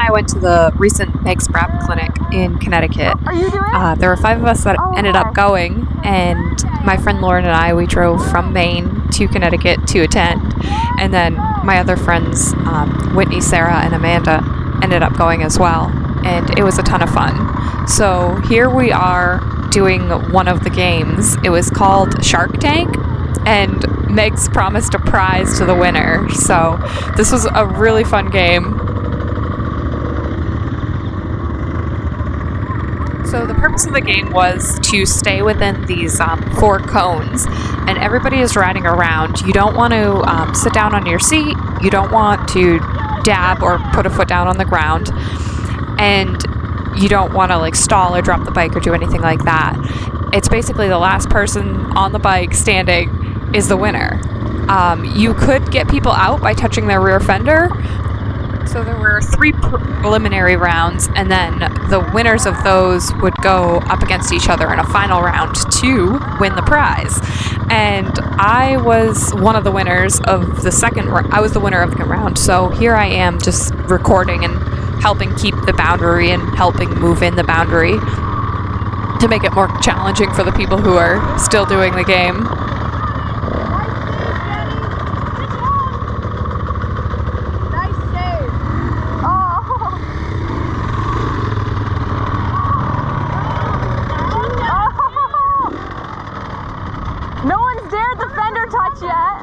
I went to the recent meg'sbraap clinic in Connecticut. Are you doing it? There were 5 of us that ended up going, and my friend Lauren and I, we drove from Maine to Connecticut to attend, and then my other friends, Whitney, Sarah, and Amanda, ended up going as well, and it was a ton of fun. So here we are doing one of the games. It was called Shark Tank, and Megs promised a prize to the winner, so this was a really fun game. So the purpose of the game was to stay within these 4 cones, and everybody is riding around. You don't want to sit down on your seat, you don't want to dab or put a foot down on the ground, and you don't want to like stall or drop the bike or do anything like that. It's basically the last person on the bike standing is the winner. You could get people out by touching their rear fender. So there were 3 preliminary rounds, and then the winners of those would go up against each other in a final round to win the prize. And I was one of the winners of the second round. I was the winner of the second round. So here I am just recording and helping keep the boundary and helping move in the boundary to make it more challenging for the people who are still doing the game. No one's dared the fender touch yet.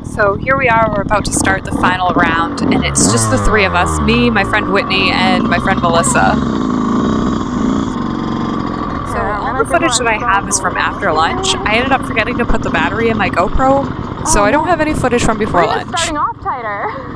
So here we are, we're about to start the final round, and it's just the 3 of us, me, my friend Whitney, and my friend Melissa. So all the footage that I have is from after lunch. I ended up forgetting to put the battery in my GoPro, so I don't have any footage from before lunch. We're starting off tighter.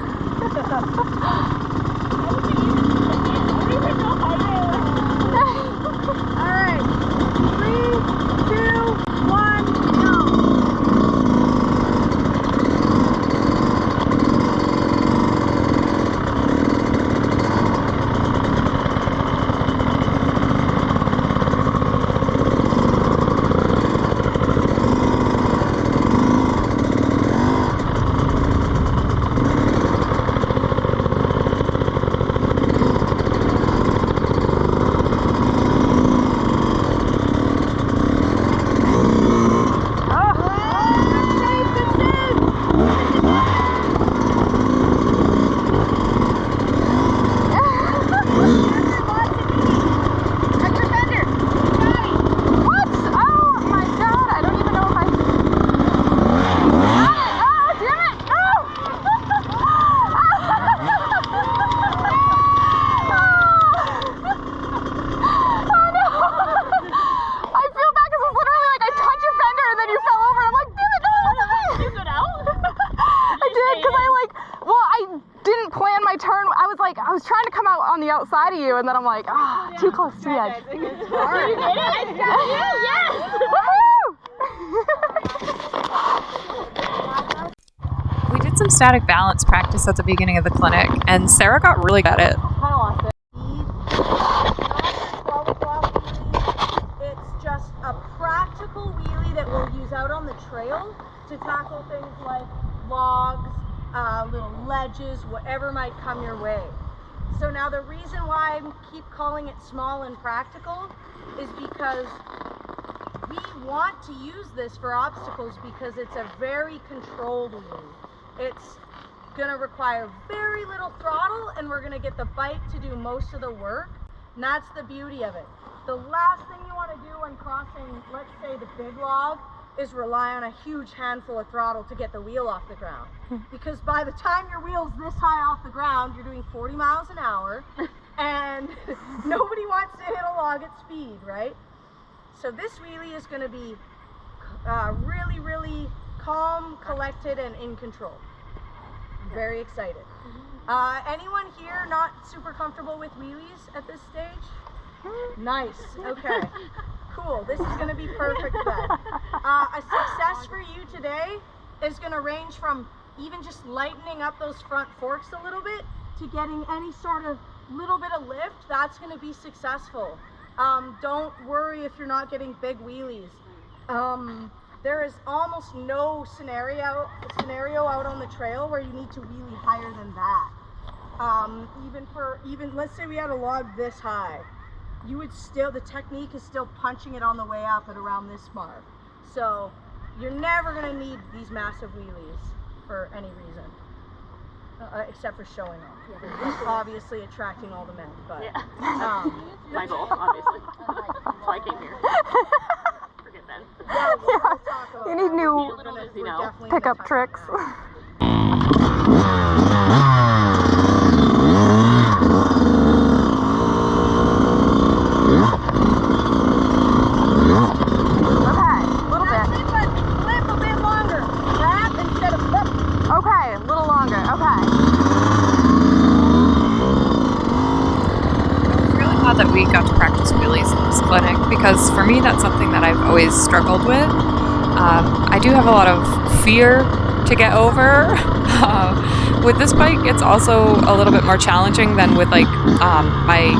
I was trying to come out on the outside of you, and then I'm like, too close to the edge. You did it? Yes! Woohoo! We did some static balance practice at the beginning of the clinic, and Sarah got really good at it. It's just a practical wheelie that we'll use out on the trail to tackle things like logs, little ledges, whatever might come your way. So now the reason why I keep calling it small and practical is because we want to use this for obstacles because it's a very controlled wheelie. It's going to require very little throttle, and we're going to get the bike to do most of the work, and that's the beauty of it. The last thing you want to do when crossing, let's say, the big log is rely on a huge handful of throttle to get the wheel off the ground. Because by the time your wheel's this high off the ground, you're doing 40 miles an hour, and nobody wants to hit a log at speed, right? So this wheelie is going to be really, really calm, collected, and in control. I'm very excited. Anyone here not super comfortable with wheelies at this stage? Nice, okay. Cool, this is going to be perfect then. A success for you today is going to range from even just lightening up those front forks a little bit to getting any sort of little bit of lift, that's going to be successful. Don't worry if you're not getting big wheelies. There is almost no scenario out on the trail where you need to wheelie higher than that. Even let's say we had a log this high, you would still, the technique is still punching it on the way up at around this mark. So you're never going to need these massive wheelies for any reason, except for showing off. Yeah. Obviously attracting all the men, but my goal, obviously. That's why I came here. Forget men. Yeah. You need new pickup tricks. That we got to practice wheelies in this clinic, because for me that's something that I've always struggled with. I do have a lot of fear to get over. With this bike it's also a little bit more challenging than with like my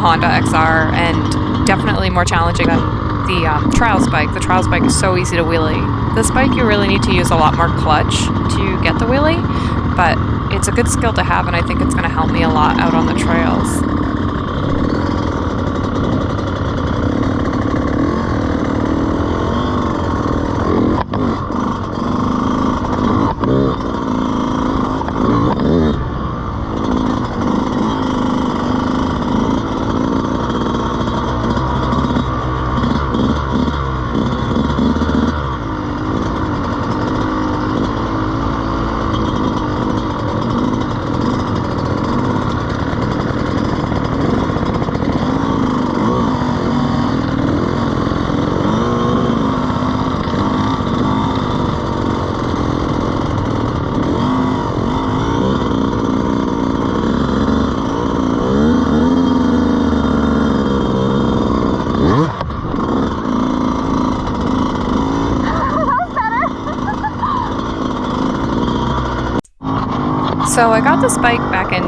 Honda XR, and definitely more challenging than the Trials bike. The Trials bike is so easy to wheelie. This bike you really need to use a lot more clutch to get the wheelie, but it's a good skill to have, and I think it's going to help me a lot out on the trails. So I got this bike back in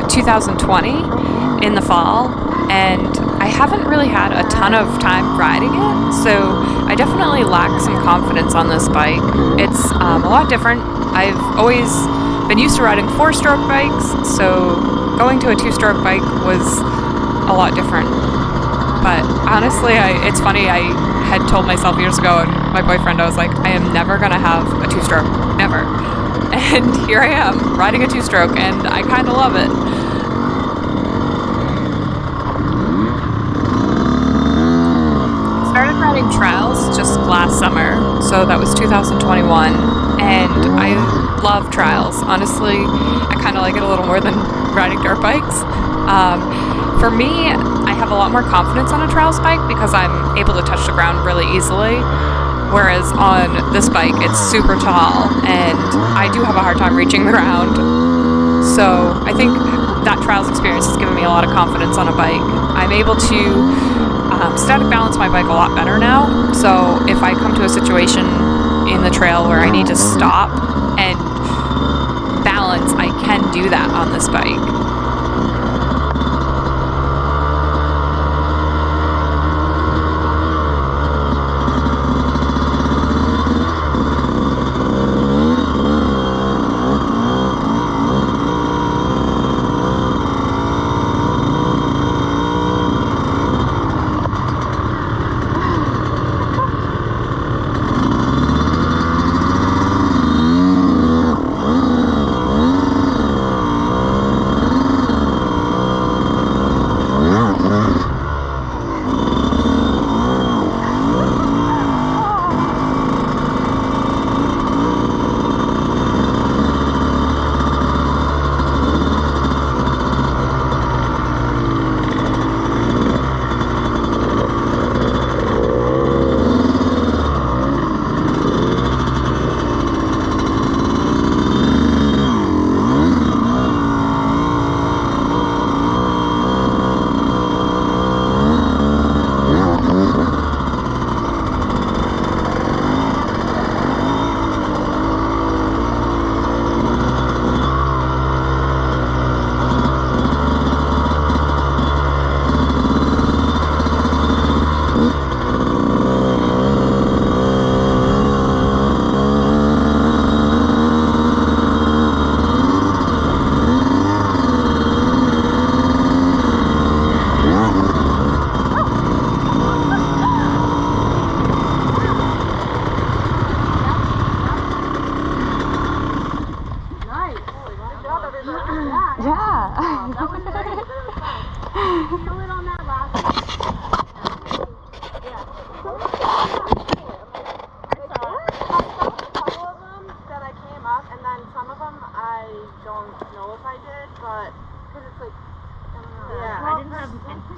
2020 in the fall, and I haven't really had a ton of time riding it, so I definitely lack some confidence on this bike. It's a lot different. I've always been used to riding 4-stroke bikes, so going to a 2-stroke bike was a lot different. But honestly, it's funny, I had told myself years ago, and my boyfriend, I was like, I am never going to have a 2-stroke, never. And here I am, riding a 2-stroke, and I kind of love it. I started riding trials just last summer, so that was 2021, and I love trials. Honestly, I kind of like it a little more than riding dirt bikes. For me, I have a lot more confidence on a trials bike because I'm able to touch the ground really easily. Whereas on this bike, it's super tall, and I do have a hard time reaching the ground. So I think that trials experience has given me a lot of confidence on a bike. I'm able to static balance my bike a lot better now. So if I come to a situation in the trail where I need to stop and balance, I can do that on this bike.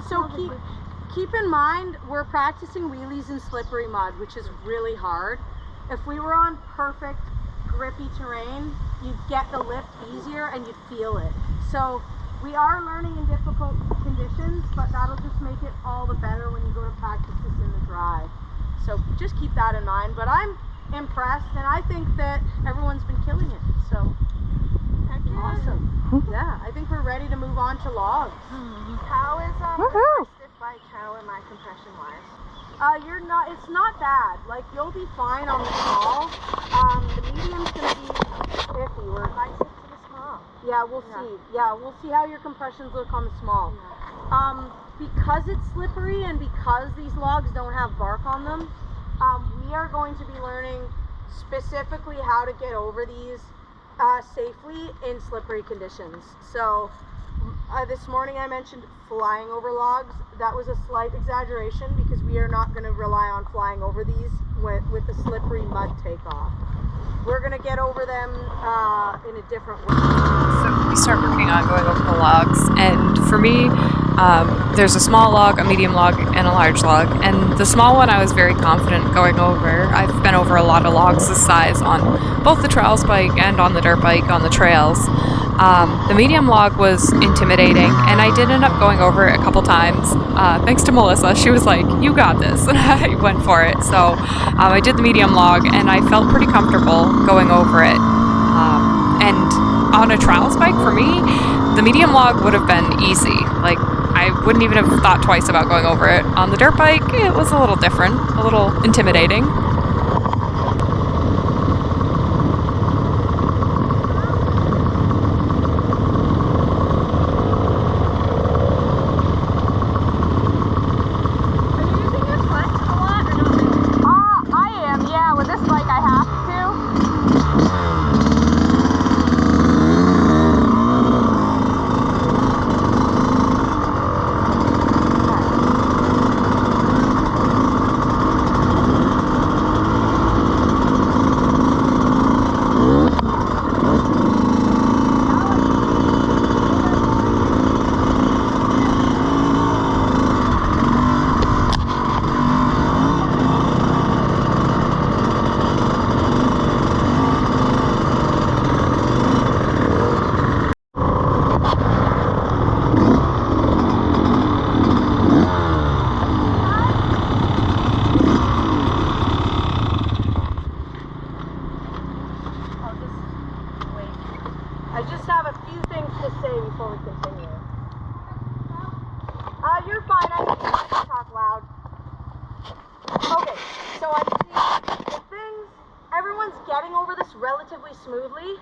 So keep in mind, we're practicing wheelies in slippery mud, which is really hard. If we were on perfect grippy terrain, you'd get the lift easier and you'd feel it. So we are learning in difficult conditions, but that'll just make it all the better when you go to practice this in the dry. So just keep that in mind. But I'm impressed, and I think that everyone's been killing it. So awesome. Yeah, I think we're ready to move on to logs. How is Woohoo! stiff bike? How am I compression wise? It's not bad. Like, you'll be fine on the small. The medium's gonna be iffy. I might stick to the small. Yeah, we'll see. Yeah, we'll see how your compressions look on the small. Because it's slippery and because these logs don't have bark on them, we are going to be learning specifically how to get over these safely in slippery conditions. So this morning I mentioned flying over logs. That was a slight exaggeration because we are not going to rely on flying over these with the slippery mud takeoff. We're going to get over them in a different way. So we start working on going over the logs, and for me, there's a small log, a medium log, and a large log. And the small one I was very confident going over. I've been over a lot of logs this size on both the trials bike and on the dirt bike on the trails. The medium log was intimidating, and I did end up going over it a couple times. Thanks to Melissa, she was like, "You got this," and I went for it. So I did the medium log, and I felt pretty comfortable going over it. And on a trials bike, for me, the medium log would have been easy. Like, I wouldn't even have thought twice about going over it. On the dirt bike, it was a little different, a little intimidating. I just have a few things to say before we continue. You're fine, I can talk loud. Okay, so I see everyone's getting over this relatively smoothly.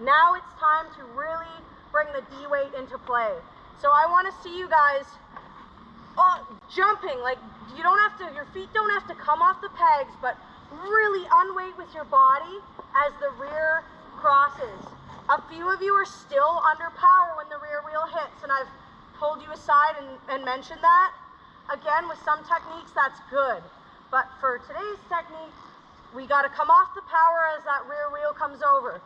Now it's time to really bring the D weight into play. So I want to see you guys jumping, like your feet don't have to come off the pegs, but really unweight with your body as the rear crosses. A few of you are still under power when the rear wheel hits, and I've pulled you aside and mentioned that. Again, with some techniques, that's good. But for today's technique, we got to come off the power as that rear wheel comes over.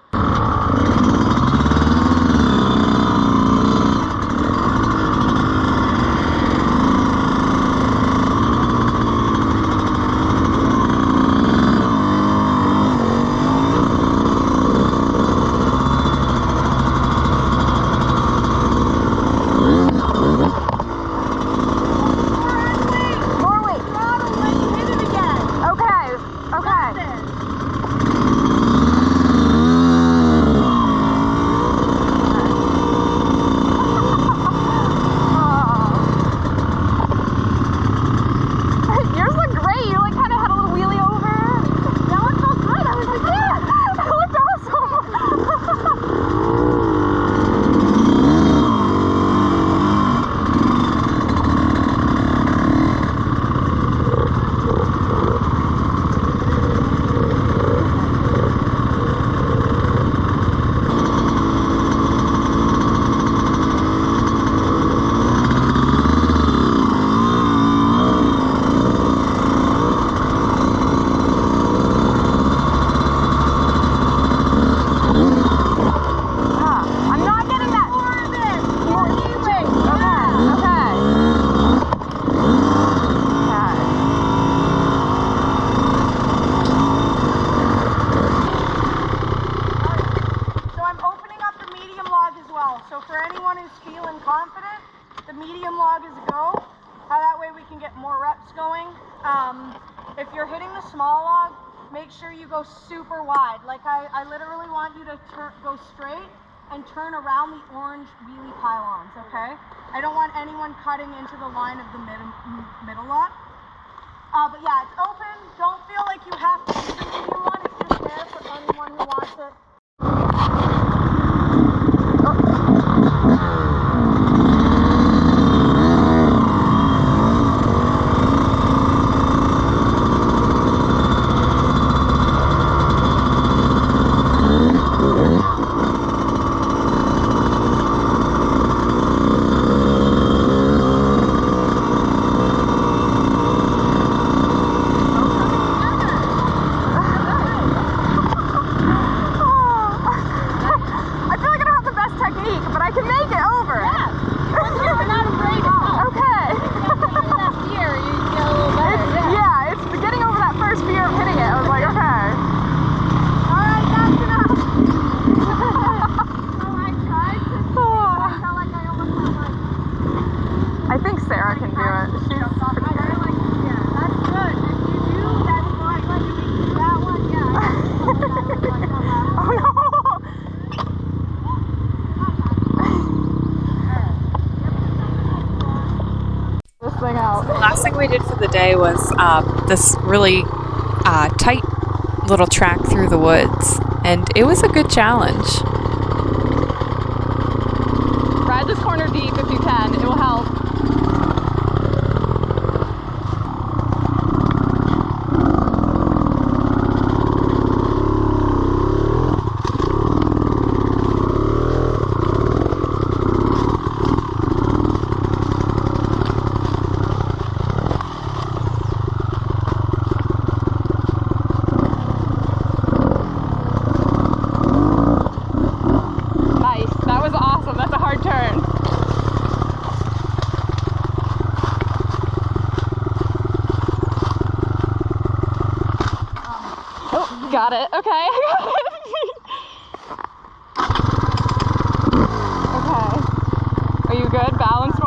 If you're hitting the small log, make sure you go super wide. Like I literally want you to go straight and turn around the orange wheelie pylons, okay? I don't want anyone cutting into the line of the middle lot. But yeah, it's open. Don't feel like you have to use the medium one. It's just there for anyone who wants it. Last thing we did for the day was this really tight little track through the woods, and it was a good challenge. Ride this corner deep if you can, it will help. Got it. Okay, I got it. Okay. Are you good? Balance